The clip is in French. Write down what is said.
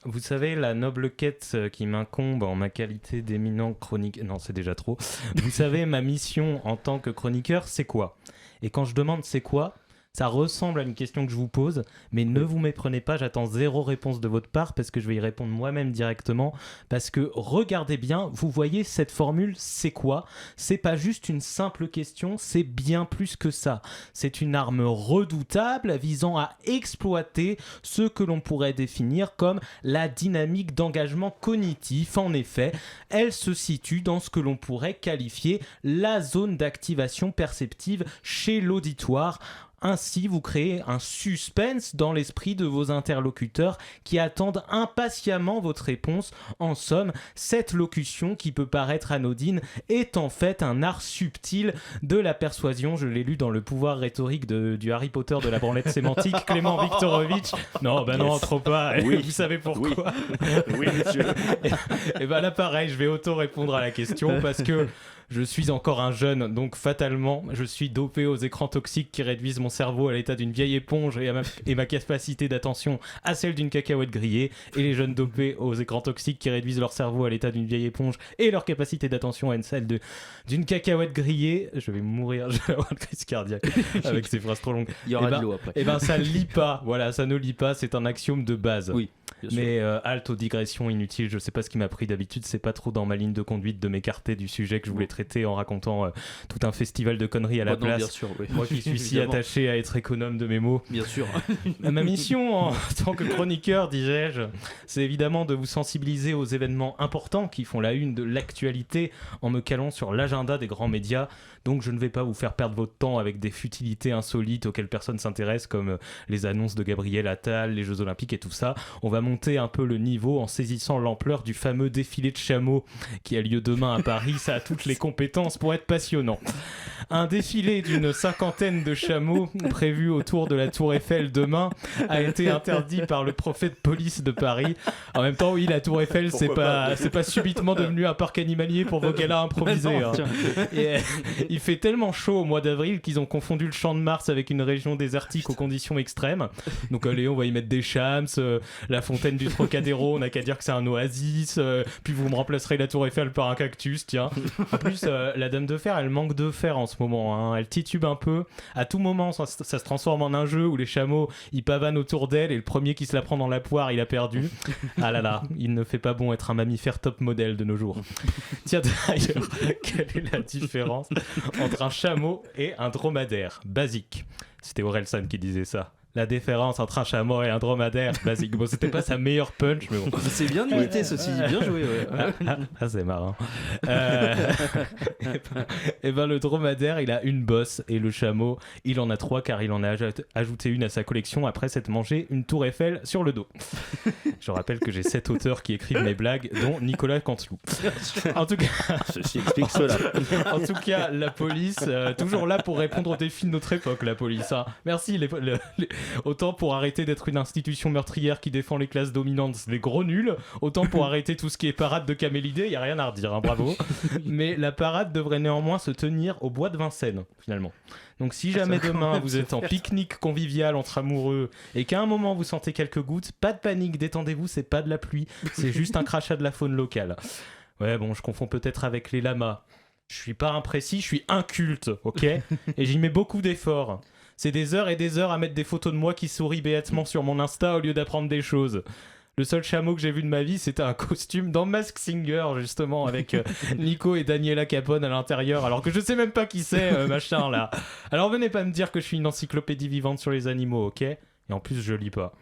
Vous savez, la noble quête qui m'incombe en ma qualité d'éminent chronique... Non, c'est déjà trop. Vous savez, ma mission en tant que chroniqueur, c'est quoi? Et quand je demande c'est quoi, ça ressemble à une question que je vous pose, mais ne vous méprenez pas, j'attends zéro réponse de votre part parce que je vais y répondre moi-même directement. Parce que regardez bien, vous voyez cette formule, c'est quoi? C'est pas juste une simple question, c'est bien plus que ça. C'est une arme redoutable visant à exploiter ce que l'on pourrait définir comme la dynamique d'engagement cognitif. En effet, elle se situe dans ce que l'on pourrait qualifier la zone d'activation perceptive chez l'auditoire. Ainsi, vous créez un suspense dans l'esprit de vos interlocuteurs qui attendent impatiemment votre réponse. En somme, cette locution qui peut paraître anodine est en fait un art subtil de la persuasion. Je l'ai lu dans Le pouvoir rhétorique du Harry Potter de la branlette sémantique, Clément Viktorovitch. Non, bah non, trop pas. Oui. Vous savez pourquoi? Oui, monsieur. Et bah là, pareil, je vais auto-répondre à la question parce que je suis encore un jeune, donc fatalement, je suis dopé aux écrans toxiques qui réduisent mon cerveau à l'état d'une vieille éponge et ma capacité d'attention à celle d'une cacahuète grillée. Et les jeunes dopés aux écrans toxiques qui réduisent leur cerveau à l'état d'une vieille éponge et leur capacité d'attention à celle d'une cacahuète grillée. Je vais mourir, je vais avoir une crise cardiaque avec ces phrases trop longues. Il y aura de l'eau après. Et ben ça lit pas, voilà, ça ne lit pas, c'est un axiome de base. Oui. Mais halte aux digressions inutiles, je sais pas ce qui m'a pris d'habitude, c'est pas trop dans ma ligne de conduite de m'écarter du sujet que je voulais traiter en racontant tout un festival de conneries à la place. Bien sûr, oui. Moi qui suis si attaché à être économe de mes mots. Bien sûr. Ma mission en tant que chroniqueur, disais-je, c'est évidemment de vous sensibiliser aux événements importants qui font la une de l'actualité en me calant sur l'agenda des grands médias. Donc je ne vais pas vous faire perdre votre temps avec des futilités insolites auxquelles personne s'intéresse comme les annonces de Gabriel Attal, les Jeux Olympiques et tout ça. On va monter un peu le niveau en saisissant l'ampleur du fameux défilé de chameaux qui a lieu demain à Paris. Ça a toutes les compétences pour être passionnant. Un défilé d'une 50aine de chameaux prévu autour de la Tour Eiffel demain a été interdit par le préfet de police de Paris. En même temps, oui, la Tour Eiffel, c'est pas subitement devenu un parc animalier pour vos galas improvisés. Non, Et, il fait tellement chaud au mois d'avril qu'ils ont confondu le champ de Mars avec une région désertique aux conditions extrêmes. Donc allez, on va y mettre des chams, la fontaine du Trocadéro, on n'a qu'à dire que c'est un oasis, puis vous me remplacerez la Tour Eiffel par un cactus, tiens. En plus, la Dame de Fer, elle manque de fer en ce moment, hein. Elle titube un peu. À tout moment, ça se transforme en un jeu où les chameaux, ils pavanent autour d'elle et le premier qui se la prend dans la poire, il a perdu. Ah là là, il ne fait pas bon être un mammifère top modèle de nos jours. Tiens d'ailleurs, quelle est la différence entre un chameau et un dromadaire? Basique. C'était Orelsan qui disait ça. La différence entre un chameau et un dromadaire, basique. Bon, c'était pas sa meilleure punch, mais bon. C'est bien imité, ceci dit. Bien joué, ouais. Ah, c'est marrant. Et ben, le dromadaire, il a une bosse et le chameau, il en a 3 car il en a ajouté une à sa collection après s'être mangé une tour Eiffel sur le dos. Je rappelle que j'ai 7 auteurs qui écrivent mes blagues, dont Nicolas Canteloup. En tout cas, Ceci explique cela. En tout cas, la police, toujours là pour répondre aux défis de notre époque, la police. Hein. Merci. Autant pour arrêter d'être une institution meurtrière qui défend les classes dominantes, les gros nuls. Autant pour arrêter tout ce qui est parade de camélidés, il n'y a rien à redire, hein, bravo. Mais la parade devrait néanmoins se tenir au bois de Vincennes, finalement. Donc si jamais demain vous êtes en pique-nique convivial entre amoureux et qu'à un moment vous sentez quelques gouttes, pas de panique, détendez-vous, c'est pas de la pluie, c'est juste un crachat de la faune locale. Ouais, bon, je confonds peut-être avec les lamas. Je suis pas imprécis, je suis inculte, ok? Et j'y mets beaucoup d'efforts. C'est des heures et des heures à mettre des photos de moi qui sourit béatement sur mon Insta au lieu d'apprendre des choses. Le seul chameau que j'ai vu de ma vie, c'était un costume dans Masked Singer, justement, avec Nico et Daniela Capone à l'intérieur, alors que je sais même pas qui c'est, machin, là. Alors venez pas me dire que je suis une encyclopédie vivante sur les animaux, ok? Et en plus, je lis pas.